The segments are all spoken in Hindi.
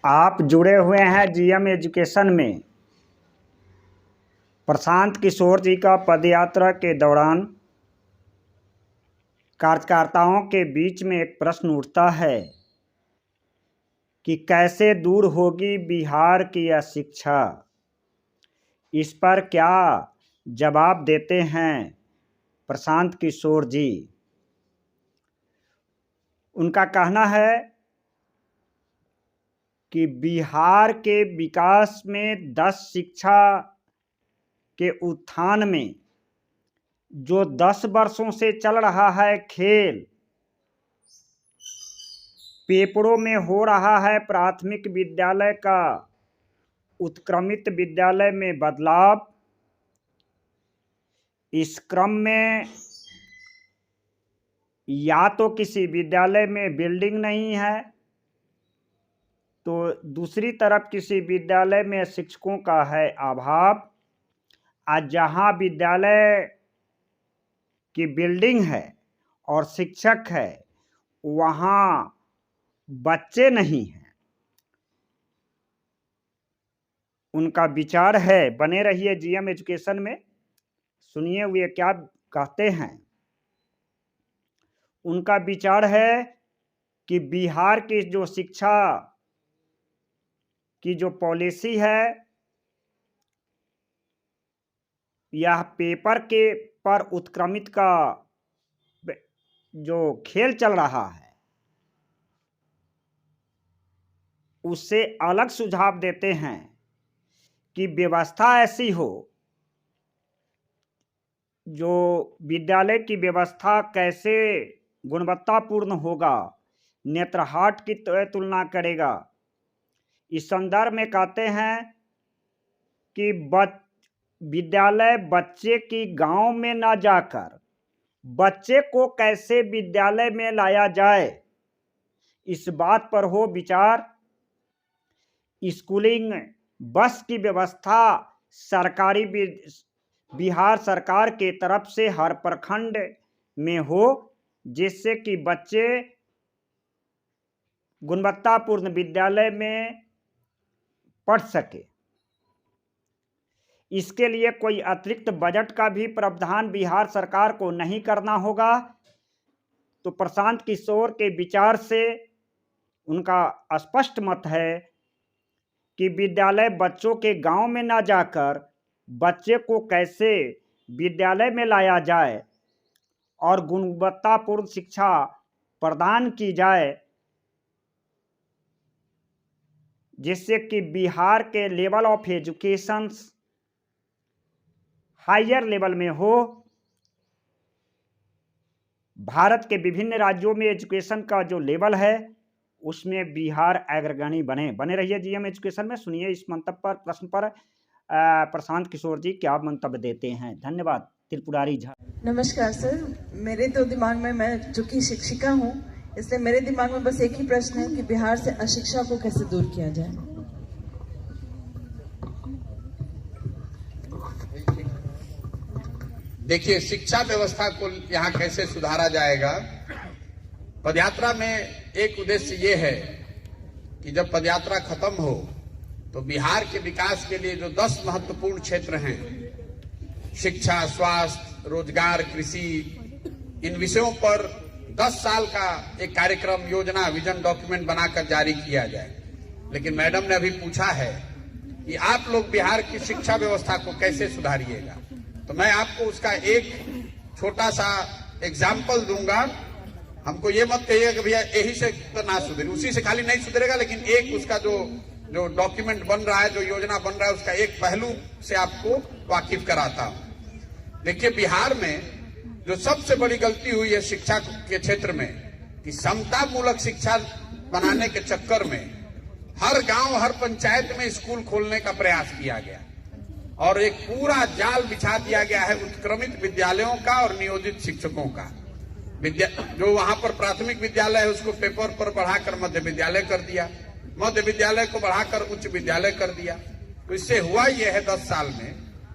आप जुड़े हुए हैं जीएम एजुकेशन में। प्रशांत किशोर जी का पदयात्रा के दौरान कार्यकर्ताओं के बीच में एक प्रश्न उठता है कि कैसे दूर होगी बिहार की अशिक्षा। इस पर क्या जवाब देते हैं प्रशांत किशोर जी। उनका कहना है कि बिहार के विकास में 10 शिक्षा के उत्थान में जो 10 वर्षों से चल रहा है खेल, पेपरों में हो रहा है प्राथमिक विद्यालय का उत्क्रमित विद्यालय में बदलाव, इस क्रम में या तो किसी विद्यालय में बिल्डिंग नहीं है तो दूसरी तरफ किसी विद्यालय में शिक्षकों का है अभाव। आज जहाँ विद्यालय की बिल्डिंग है और शिक्षक है वहाँ बच्चे नहीं हैं। उनका विचार है, बने रहिए जीएम एजुकेशन में, सुनिए वे क्या कहते हैं। उनका विचार है कि बिहार की जो शिक्षा की जो पॉलिसी है यह पेपर के पर उत्क्रमित का जो खेल चल रहा है उससे अलग सुझाव देते हैं कि व्यवस्था ऐसी हो, जो विद्यालय की व्यवस्था कैसे गुणवत्तापूर्ण होगा, नेत्रहाट की तुलना करेगा। इस संदर्भ में कहते हैं कि विद्यालय बच्चे की गांव में ना जाकर बच्चे को कैसे विद्यालय में लाया जाए, इस बात पर हो विचार। स्कूलिंग बस की व्यवस्था सरकारी बिहार सरकार के तरफ से हर प्रखंड में हो, जिससे कि बच्चे गुणवत्तापूर्ण विद्यालय में पढ़ सके। इसके लिए कोई अतिरिक्त बजट का भी प्रावधान बिहार सरकार को नहीं करना होगा। तो प्रशांत किशोर के विचार से उनका स्पष्ट मत है कि विद्यालय बच्चों के गांव में ना जाकर बच्चे को कैसे विद्यालय में लाया जाए और गुणवत्तापूर्ण शिक्षा प्रदान की जाए, जिससे कि बिहार के level of education higher level में हो। भारत के विभिन्न राज्यों में एजुकेशन का जो लेवल है उसमें बिहार अग्रगणी बने रहिए जीएम एजुकेशन में। सुनिए इस प्रश्न पर प्रशांत किशोर जी क्या मंतव्य देते हैं। धन्यवाद। त्रिपुरारी झा। नमस्कार सर, मेरे तो दिमाग में, मैं चूंकि शिक्षिका हूँ इसलिए मेरे दिमाग में बस एक ही प्रश्न है कि बिहार से अशिक्षा को कैसे दूर किया जाए। देखिए, शिक्षा व्यवस्था को यहाँ कैसे सुधारा जाएगा। पदयात्रा में एक उद्देश्य ये है कि जब पदयात्रा खत्म हो तो बिहार के विकास के लिए जो 10 महत्वपूर्ण क्षेत्र हैं, शिक्षा, स्वास्थ्य, रोजगार, कृषि, इन विषयों पर 10 साल का एक कार्यक्रम, योजना, विजन डॉक्यूमेंट बनाकर जारी किया जाए। लेकिन मैडम ने अभी पूछा है कि आप लोग बिहार की शिक्षा व्यवस्था को कैसे सुधारिएगा, तो मैं आपको उसका एक छोटा सा एग्जाम्पल दूंगा। हमको ये मत कहिएगा कि भैया यही से तो ना सुधरे, उसी से खाली नहीं सुधरेगा, लेकिन एक उसका जो डॉक्यूमेंट बन रहा है, जो योजना बन रहा है, उसका एक पहलू से आपको वाकिफ कराता हूं। देखिए, बिहार में जो सबसे बड़ी गलती हुई है शिक्षा के क्षेत्र में कि समता मूलक शिक्षा बनाने के चक्कर में हर गांव, हर पंचायत में स्कूल खोलने का प्रयास किया गया और एक पूरा जाल बिछा दिया गया है उत्क्रमित विद्यालयों का और नियोजित शिक्षकों का। जो वहां पर प्राथमिक विद्यालय है उसको पेपर पर बढ़ाकर मध्य विद्यालय कर दिया, मध्य विद्यालय को बढ़ाकर उच्च विद्यालय कर दिया। तो इससे हुआ यह है 10 साल में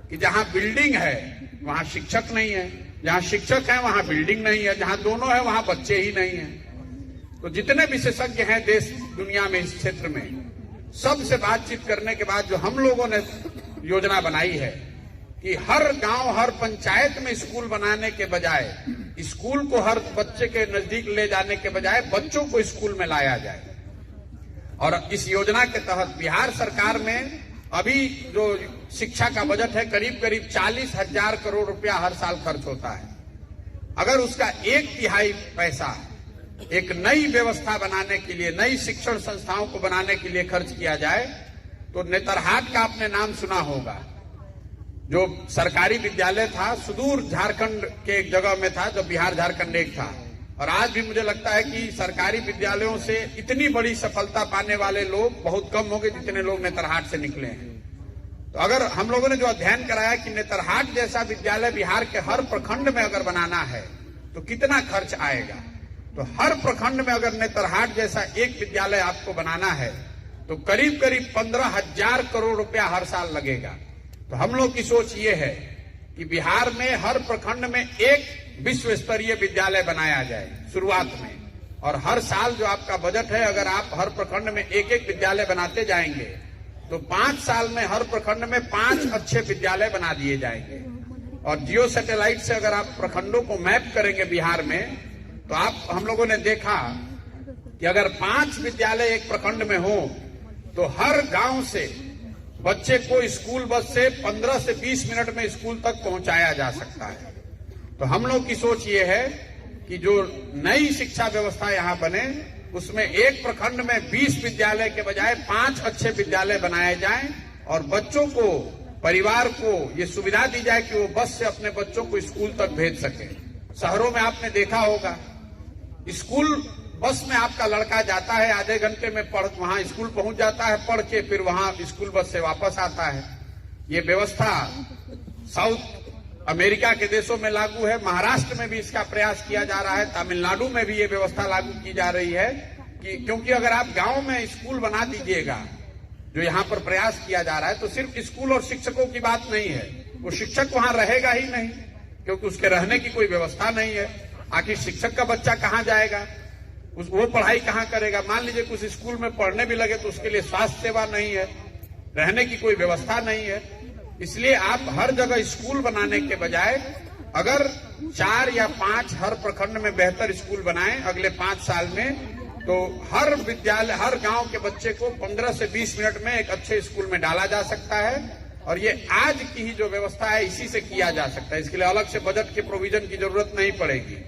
कि जहां बिल्डिंग है वहां शिक्षक नहीं है, जहां शिक्षक है वहां बिल्डिंग नहीं है, जहां दोनों है वहां बच्चे ही नहीं है। तो जितने विशेषज्ञ हैं देश दुनिया में इस क्षेत्र में, सबसे बातचीत करने के बाद जो हम लोगों ने योजना बनाई है कि हर गांव, हर पंचायत में स्कूल बनाने के बजाय, स्कूल को हर बच्चे के नजदीक ले जाने के बजाय बच्चों को स्कूल में लाया जाए। और इस योजना के तहत बिहार सरकार में अभी जो शिक्षा का बजट है करीब करीब 40,000 करोड़ रुपया हर साल खर्च होता है। अगर उसका 1/3 पैसा एक नई व्यवस्था बनाने के लिए, नई शिक्षण संस्थाओं को बनाने के लिए खर्च किया जाए तो नेतरहाट का आपने नाम सुना होगा, जो सरकारी विद्यालय था, सुदूर झारखंड के एक जगह में था, जो बिहार झारखंड एक था। और आज भी मुझे लगता है कि सरकारी विद्यालयों से इतनी बड़ी सफलता पाने वाले लोग बहुत कम होंगे जितने लोग नेतरहाट से निकले हैं। तो अगर हम लोगों ने जो अध्ययन कराया कि नेतरहाट जैसा विद्यालय बिहार के हर प्रखंड में अगर बनाना है तो कितना खर्च आएगा, तो हर प्रखंड में अगर नेतरहाट जैसा एक विद्यालय आपको बनाना है तो करीब करीब 15,000 करोड़ रुपया हर साल लगेगा। तो हम लोग की सोच ये है कि बिहार में हर प्रखंड में एक विश्व स्तरीय विद्यालय बनाया जाए शुरुआत में, और हर साल जो आपका बजट है, अगर आप हर प्रखंड में एक एक विद्यालय बनाते जाएंगे तो 5 साल में हर प्रखंड में 5 अच्छे विद्यालय बना दिए जाएंगे। और जियो सैटेलाइट से अगर आप प्रखंडों को मैप करेंगे बिहार में, तो आप, हम लोगों ने देखा कि अगर 5 विद्यालय एक प्रखंड में हो तो हर गांव से बच्चे को स्कूल बस से 15 से 20 मिनट में स्कूल तक पहुंचाया जा सकता है। तो हम लोग की सोच ये है कि जो नई शिक्षा व्यवस्था यहाँ बने उसमें एक प्रखंड में 20 विद्यालय के बजाय 5 अच्छे विद्यालय बनाए जाएं और बच्चों को, परिवार को ये सुविधा दी जाए कि वो बस से अपने बच्चों को स्कूल तक भेज सके। शहरों में आपने देखा होगा, स्कूल बस में आपका लड़का जाता है, आधे घंटे में वहां स्कूल पहुंच जाता है, पढ़ के फिर वहां स्कूल बस से वापस आता है। ये व्यवस्था साउथ अमेरिका के देशों में लागू है, महाराष्ट्र में भी इसका प्रयास किया जा रहा है, तमिलनाडु में भी ये व्यवस्था लागू की जा रही है कि क्योंकि अगर आप गांव में स्कूल बना दीजिएगा, जो यहाँ पर प्रयास किया जा रहा है, तो सिर्फ स्कूल और शिक्षकों की बात नहीं है, वो शिक्षक वहां रहेगा ही नहीं क्योंकि उसके रहने की कोई व्यवस्था नहीं है। आखिर शिक्षक का बच्चा कहाँ जाएगा, वो पढ़ाई कहाँ करेगा? मान लीजिए कुछ स्कूल में पढ़ने भी लगे तो उसके लिए स्वास्थ्य सेवा नहीं है, रहने की कोई व्यवस्था नहीं है। इसलिए आप हर जगह स्कूल बनाने के बजाय अगर 4 या 5 हर प्रखंड में बेहतर स्कूल बनाएं अगले 5 साल में, तो हर विद्यालय, हर गांव के बच्चे को 15 से 20 मिनट में एक अच्छे स्कूल में डाला जा सकता है। और ये आज की ही जो व्यवस्था है इसी से किया जा सकता है, इसके लिए अलग से बजट के प्रोविजन की जरूरत नहीं पड़ेगी।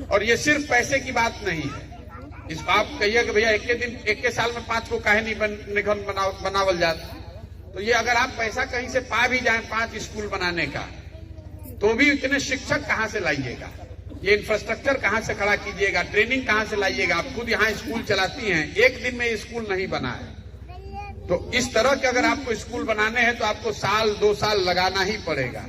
और ये सिर्फ पैसे की बात नहीं है। इसको आप कहिए कि भैया एक के साल में 5 को काहे नहीं निगम बनावल जाता, तो ये अगर आप पैसा कहीं से पा भी जाएं 5 स्कूल बनाने का, तो भी इतने शिक्षक कहां से लाइएगा, ये इंफ्रास्ट्रक्चर कहां से खड़ा कीजिएगा, ट्रेनिंग कहां से लाइएगा? आप खुद यहाँ स्कूल चलाती हैं, एक दिन में ये स्कूल नहीं बना है। तो इस तरह के अगर आपको स्कूल बनाने हैं तो आपको 1-2 साल लगाना ही पड़ेगा।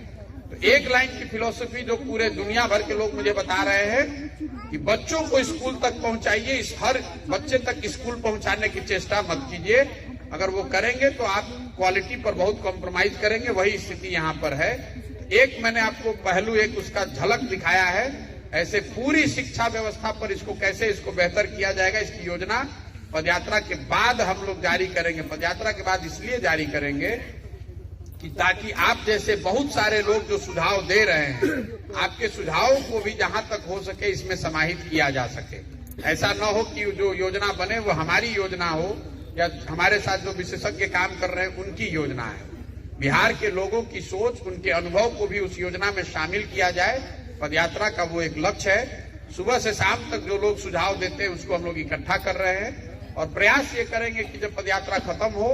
तो एक लाइन की फिलॉसफी जो पूरे दुनिया भर के लोग मुझे बता रहे हैं कि बच्चों को स्कूल तक पहुंचाइए, हर बच्चे तक स्कूल पहुंचाने की चेष्टा मत कीजिए। अगर वो करेंगे तो आप क्वालिटी पर बहुत कॉम्प्रोमाइज करेंगे, वही स्थिति यहाँ पर है। एक मैंने आपको पहलू, एक उसका झलक दिखाया है, ऐसे पूरी शिक्षा व्यवस्था पर इसको बेहतर किया जाएगा, इसकी योजना पदयात्रा के बाद हम लोग जारी करेंगे। पदयात्रा के बाद इसलिए जारी करेंगे कि ताकि आप जैसे बहुत सारे लोग जो सुझाव दे रहे हैं, आपके सुझावों को भी जहां तक हो सके इसमें समाहित किया जा सके। ऐसा न हो कि जो योजना बने वो हमारी योजना हो या हमारे साथ जो विशेषज्ञ काम कर रहे हैं उनकी योजना है। बिहार के लोगों की सोच, उनके अनुभव को भी उस योजना में शामिल किया जाए। पदयात्रा का वो एक लक्ष्य है। सुबह से शाम तक जो लोग सुझाव देते हैं उसको हम लोग इकट्ठा कर रहे हैं और प्रयास ये करेंगे कि जब पदयात्रा खत्म हो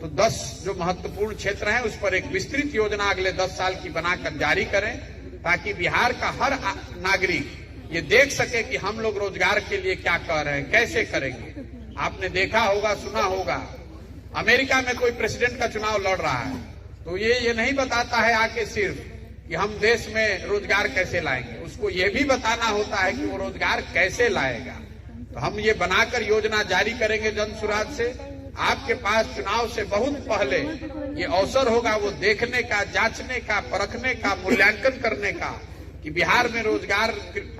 तो 10 जो महत्वपूर्ण क्षेत्र हैं उस पर एक विस्तृत योजना अगले 10 साल की बनाकर जारी करें, ताकि बिहार का हर नागरिक ये देख सके कि हम लोग रोजगार के लिए क्या कर रहे हैं, कैसे करेंगे। आपने देखा होगा, सुना होगा, अमेरिका में कोई प्रेसिडेंट का चुनाव लड़ रहा है तो ये नहीं बताता है आके सिर्फ कि हम देश में रोजगार कैसे लाएंगे, उसको ये भी बताना होता है कि वो रोजगार कैसे लाएगा। तो हम ये बनाकर योजना जारी करेंगे जन सुराज से। आपके पास चुनाव से बहुत पहले ये अवसर होगा वो देखने का, जांचने का, परखने का, मूल्यांकन करने का कि बिहार में रोजगार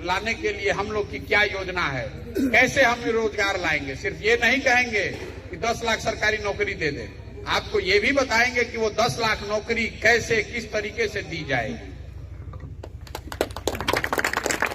लाने के लिए हम लोग की क्या योजना है, कैसे हम रोजगार लाएंगे। सिर्फ ये नहीं कहेंगे कि 10 लाख सरकारी नौकरी दे दें, आपको ये भी बताएंगे कि वो 10 लाख नौकरी कैसे किस तरीके से दी जाएगी।